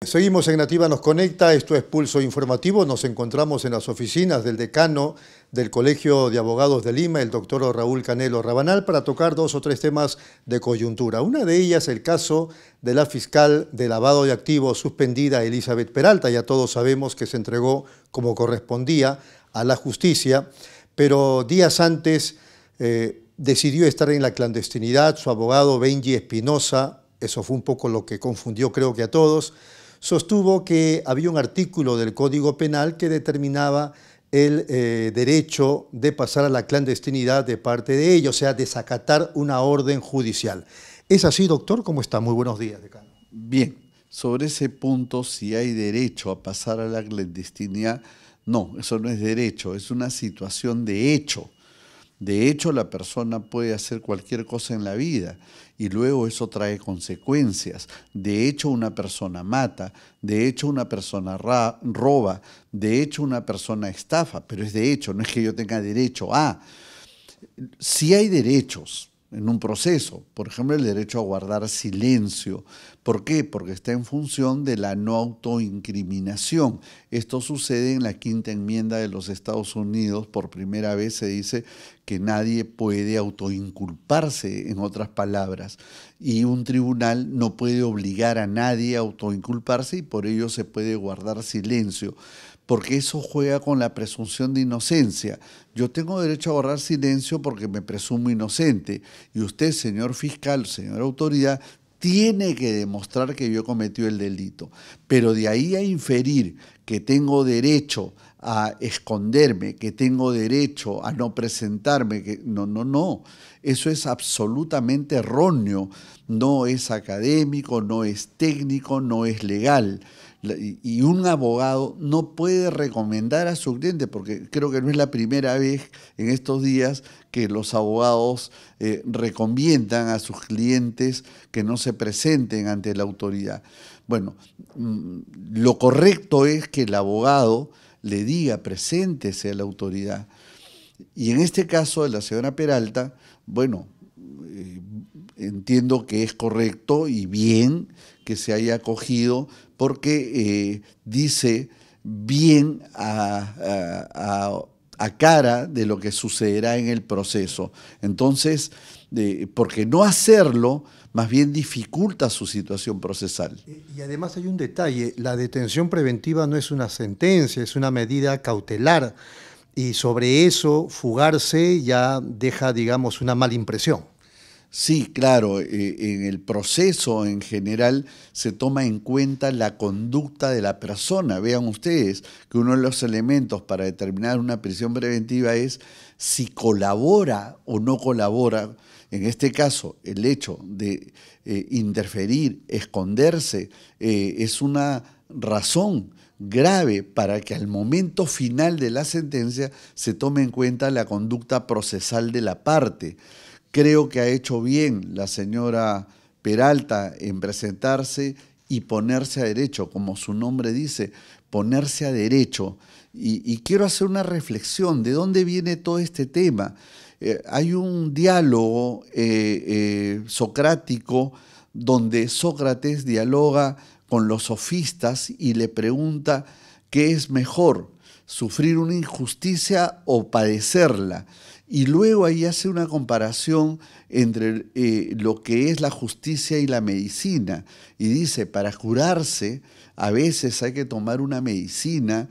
Seguimos en Nativa Nos Conecta, esto es Pulso Informativo, nos encontramos en las oficinas del decano del Colegio de Abogados de Lima, el doctor Raúl Canelo Rabanal, para tocar dos o tres temas de coyuntura. Una de ellas, el caso de la fiscal de lavado de activos suspendida, Elizabeth Peralta. Ya todos sabemos que se entregó como correspondía a la justicia, pero días antes decidió estar en la clandestinidad. Su abogado Benji Espinosa, eso fue un poco lo que confundió creo que a todos, sostuvo que había un artículo del Código Penal que determinaba el derecho de pasar a la clandestinidad de parte de ella, o sea, desacatar una orden judicial. ¿Es así, doctor? ¿Cómo está? Muy buenos días, decano. Bien, sobre ese punto, si hay derecho a pasar a la clandestinidad, no, eso no es derecho, es una situación de hecho. De hecho, la persona puede hacer cualquier cosa en la vida y luego eso trae consecuencias. De hecho, una persona mata, de hecho, una persona roba, de hecho, una persona estafa, pero es de hecho, no es que yo tenga derecho a. Sí hay derechos en un proceso, por ejemplo, el derecho a guardar silencio. ¿Por qué? Porque está en función de la no autoincriminación. Esto sucede en la Quinta Enmienda de los Estados Unidos. Por primera vez se dice que nadie puede autoinculparse, en otras palabras, y un tribunal no puede obligar a nadie a autoinculparse y por ello se puede guardar silencio, porque eso juega con la presunción de inocencia. Yo tengo derecho a guardar silencio porque me presumo inocente, y usted, señor fiscal, señora autoridad, tiene que demostrar que yo cometí el delito. Pero de ahí a inferir que tengo derecho a esconderme, que tengo derecho a no presentarme, que no. Eso es absolutamente erróneo. No es académico, no es técnico, no es legal. Y un abogado no puede recomendar a su cliente, porque creo que no es la primera vez en estos días que los abogados recomiendan a sus clientes que no se presenten ante la autoridad. Bueno, lo correcto es que el abogado le diga, preséntese a la autoridad. Y en este caso de la señora Peralta, bueno, entiendo que es correcto y bien que se haya acogido porque dice bien a cara de lo que sucederá en el proceso. Entonces, porque no hacerlo más bien dificulta su situación procesal. Y además hay un detalle, la detención preventiva no es una sentencia, es una medida cautelar, y sobre eso fugarse ya deja, digamos, una mala impresión. Sí, claro, en el proceso en general se toma en cuenta la conducta de la persona. Vean ustedes que uno de los elementos para determinar una prisión preventiva es si colabora o no colabora. En este caso, el hecho de interferir, esconderse, es una razón grave para que al momento final de la sentencia se tome en cuenta la conducta procesal de la parte. Creo que ha hecho bien la señora Peralta en presentarse y ponerse a derecho, como su nombre dice, ponerse a derecho. Y quiero hacer una reflexión, ¿de dónde viene todo este tema? Hay un diálogo socrático donde Sócrates dialoga con los sofistas y le pregunta qué es mejor, sufrir una injusticia o padecerla. Y luego ahí hace una comparación entre lo que es la justicia y la medicina. Y dice, para curarse, a veces hay que tomar una medicina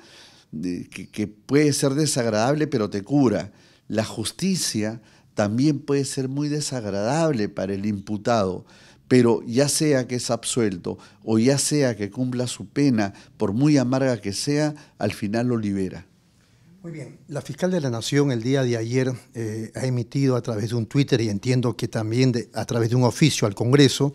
que puede ser desagradable, pero te cura. La justicia también puede ser muy desagradable para el imputado, pero ya sea que es absuelto o ya sea que cumpla su pena, por muy amarga que sea, al final lo libera. Muy bien, la fiscal de la Nación el día de ayer ha emitido a través de un Twitter, y entiendo que también a través de un oficio al Congreso,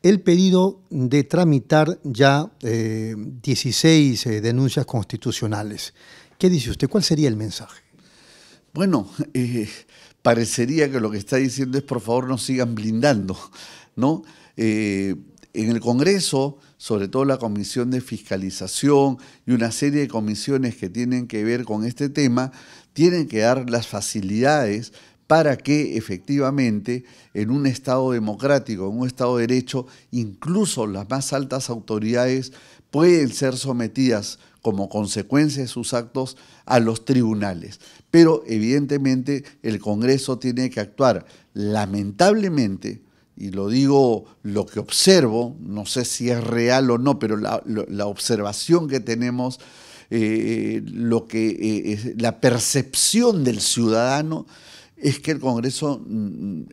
el pedido de tramitar ya 16 denuncias constitucionales. ¿Qué dice usted? ¿Cuál sería el mensaje? Bueno, parecería que lo que está diciendo es por favor no sigan blindando, ¿no? En el Congreso, sobre todo la Comisión de Fiscalización y una serie de comisiones que tienen que ver con este tema, tienen que dar las facilidades para que efectivamente en un Estado democrático, en un Estado de Derecho, incluso las más altas autoridades pueden ser sometidas como consecuencia de sus actos a los tribunales. Pero evidentemente el Congreso tiene que actuar. Lamentablemente, y lo digo lo que observo, no sé si es real o no, pero la observación que tenemos, la percepción del ciudadano es que el Congreso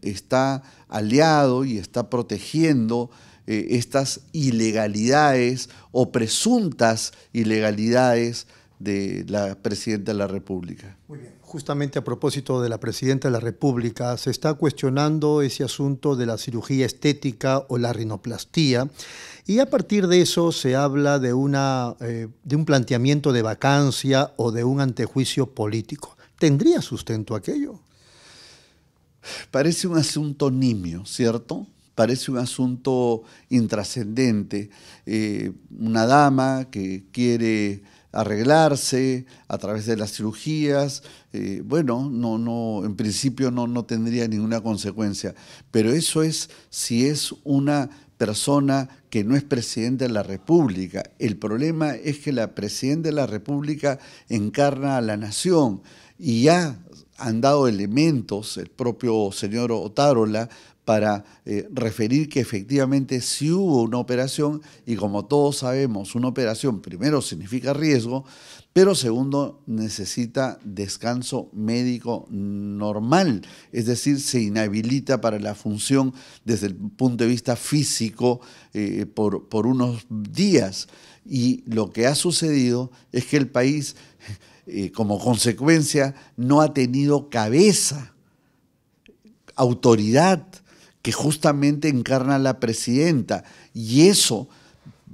está aliado y está protegiendo estas ilegalidades o presuntas ilegalidades de la Presidenta de la República. Muy bien. Justamente a propósito de la Presidenta de la República, se está cuestionando ese asunto de la cirugía estética o la rinoplastía, y a partir de eso se habla de un planteamiento de vacancia o de un antejuicio político. ¿Tendría sustento aquello? Parece un asunto nimio, ¿cierto? Parece un asunto intrascendente. Una dama que quiere arreglarse a través de las cirugías, en principio no tendría ninguna consecuencia. Pero eso es si es una persona que no es presidenta de la República. El problema es que la presidenta de la República encarna a la nación y ya han dado elementos, el propio señor Otárola, para referir que efectivamente sí hubo una operación, y como todos sabemos, una operación primero significa riesgo, pero segundo necesita descanso médico normal, es decir, se inhabilita para la función desde el punto de vista físico por unos días. Y lo que ha sucedido es que el país, como consecuencia, no ha tenido cabeza, autoridad, que justamente encarna a la presidenta, y eso,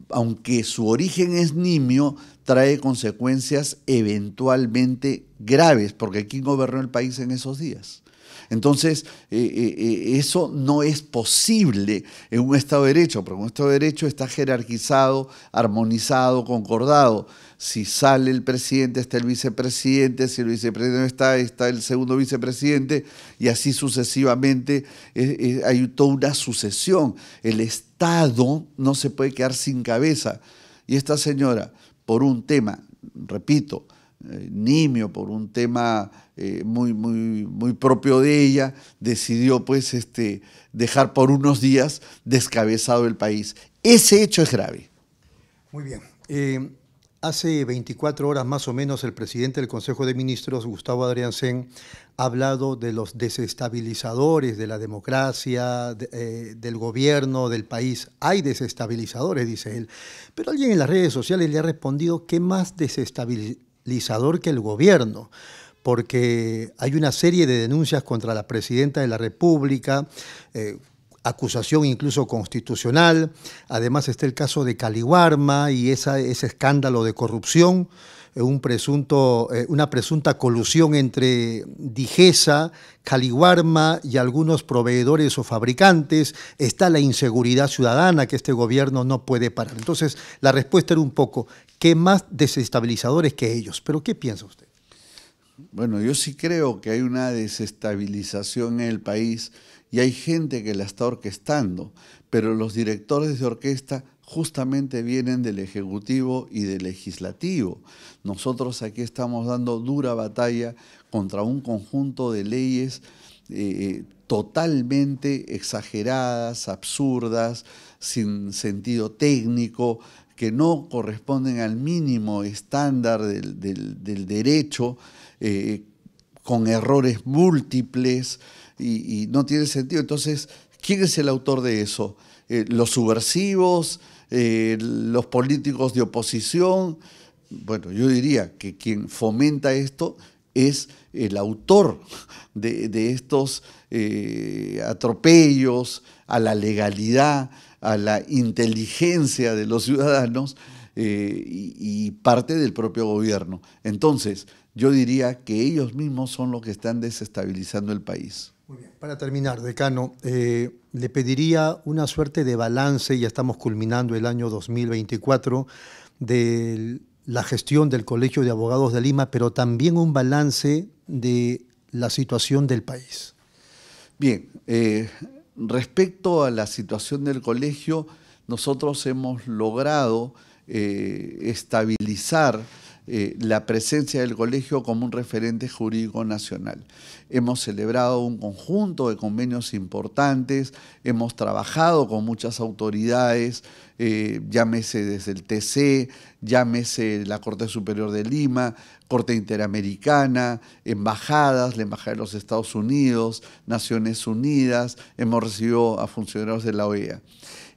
aunque su origen es nimio, trae consecuencias eventualmente graves, porque ¿quién gobernó el país en esos días? Entonces, eso no es posible en un Estado de Derecho, porque un Estado de Derecho está jerarquizado, armonizado, concordado. Si sale el presidente, está el vicepresidente; si el vicepresidente no está, está el segundo vicepresidente, y así sucesivamente. Hay toda una sucesión. El Estado no se puede quedar sin cabeza. Y esta señora, por un tema, repito, nimio, por un tema muy propio de ella, decidió pues dejar por unos días descabezado el país. Ese hecho es grave. Muy bien. Hace 24 horas más o menos el presidente del Consejo de Ministros, Gustavo Adrianzen, ha hablado de los desestabilizadores de la democracia, del gobierno, del país. Hay desestabilizadores, dice él. Pero alguien en las redes sociales le ha respondido: ¿qué más desestabilizador que el gobierno? Porque hay una serie de denuncias contra la Presidenta de la República, acusación incluso constitucional. Además está el caso de Caliwarma y ese escándalo de corrupción, una presunta colusión entre Digesa, Caliwarma y algunos proveedores o fabricantes. Está la inseguridad ciudadana que este gobierno no puede parar. Entonces, la respuesta era un poco: ¿qué más desestabilizadores que ellos? ¿Pero qué piensa usted? Bueno, yo sí creo que hay una desestabilización en el país y hay gente que la está orquestando, pero los directores de orquesta justamente vienen del Ejecutivo y del Legislativo. Nosotros aquí estamos dando dura batalla contra un conjunto de leyes totalmente exageradas, absurdas, sin sentido técnico, que no corresponden al mínimo estándar del derecho, con errores múltiples, y no tiene sentido. Entonces, ¿quién es el autor de eso? ¿Los subversivos? ¿Los políticos de oposición? Bueno, yo diría que quien fomenta esto es el autor de estos atropellos a la legalidad, a la inteligencia de los ciudadanos, y parte del propio gobierno. Entonces, yo diría que ellos mismos son los que están desestabilizando el país. Muy bien. Para terminar, decano, le pediría una suerte de balance, ya estamos culminando el año 2024, de la gestión del Colegio de Abogados de Lima, pero también un balance de la situación del país. Bien, respecto a la situación del colegio, nosotros hemos logrado estabilizar la presencia del colegio como un referente jurídico nacional. Hemos celebrado un conjunto de convenios importantes, hemos trabajado con muchas autoridades, llámese desde el TC, llámese la Corte Superior de Lima, Corte Interamericana, embajadas, la Embajada de los Estados Unidos, Naciones Unidas, hemos recibido a funcionarios de la OEA.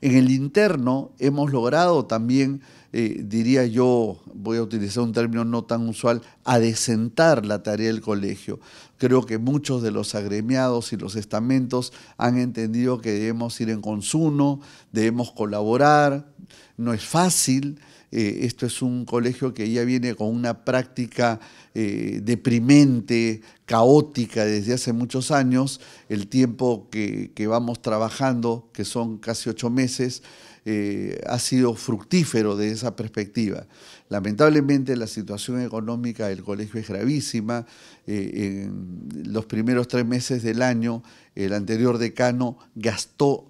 En el interno hemos logrado también, diría yo, voy a utilizar un término no tan usual, adecentar la tarea del colegio. Creo que muchos de los agremiados y los estamentos han entendido que debemos ir en consuno, debemos colaborar, no es fácil. Esto es un colegio que ya viene con una práctica deprimente, caótica desde hace muchos años. El tiempo que vamos trabajando, que son casi 8 meses, ha sido fructífero desde esa perspectiva. Lamentablemente la situación económica del colegio es gravísima. En los primeros 3 meses del año, el anterior decano gastó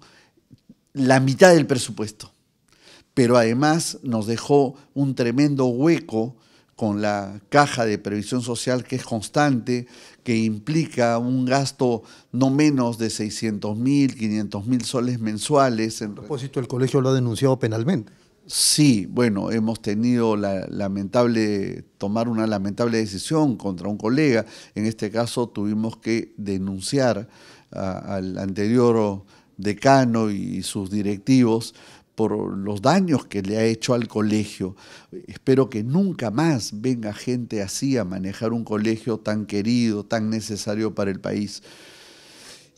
la mitad del presupuesto, pero además nos dejó un tremendo hueco con la caja de previsión social, que es constante, que implica un gasto no menos de 600.000, 500.000 soles mensuales. A propósito, el colegio lo ha denunciado penalmente. Sí, bueno, hemos tenido tomar una lamentable decisión contra un colega. En este caso tuvimos que denunciar al anterior decano y sus directivos por los daños que le ha hecho al colegio. Espero que nunca más venga gente así a manejar un colegio tan querido, tan necesario para el país.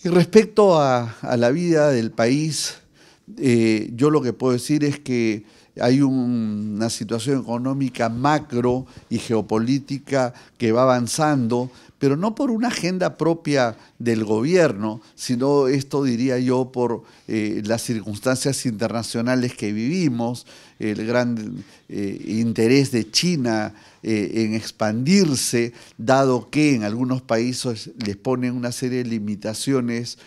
Y respecto a la vida del país, yo lo que puedo decir es que hay una situación económica macro y geopolítica que va avanzando, pero no por una agenda propia del gobierno, sino esto, diría yo, por las circunstancias internacionales que vivimos, el gran interés de China en expandirse, dado que en algunos países les ponen una serie de limitaciones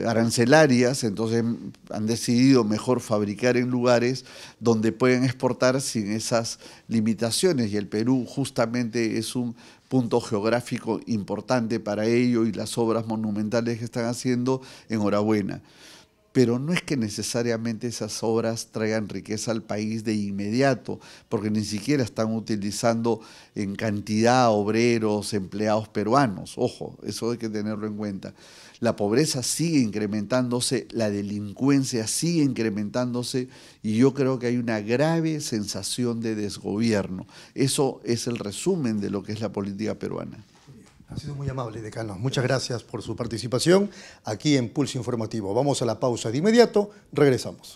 arancelarias, entonces han decidido mejor fabricar en lugares donde pueden exportar sin esas limitaciones, y el Perú justamente es un punto geográfico importante para ello, y las obras monumentales que están haciendo, enhorabuena. Pero no es que necesariamente esas obras traigan riqueza al país de inmediato, porque ni siquiera están utilizando en cantidad obreros, empleados peruanos. Ojo, eso hay que tenerlo en cuenta. La pobreza sigue incrementándose, la delincuencia sigue incrementándose, y yo creo que hay una grave sensación de desgobierno. Eso es el resumen de lo que es la política peruana. Ha sido muy amable, decano. Muchas gracias por su participación aquí en Pulso Informativo. Vamos a la pausa de inmediato, regresamos.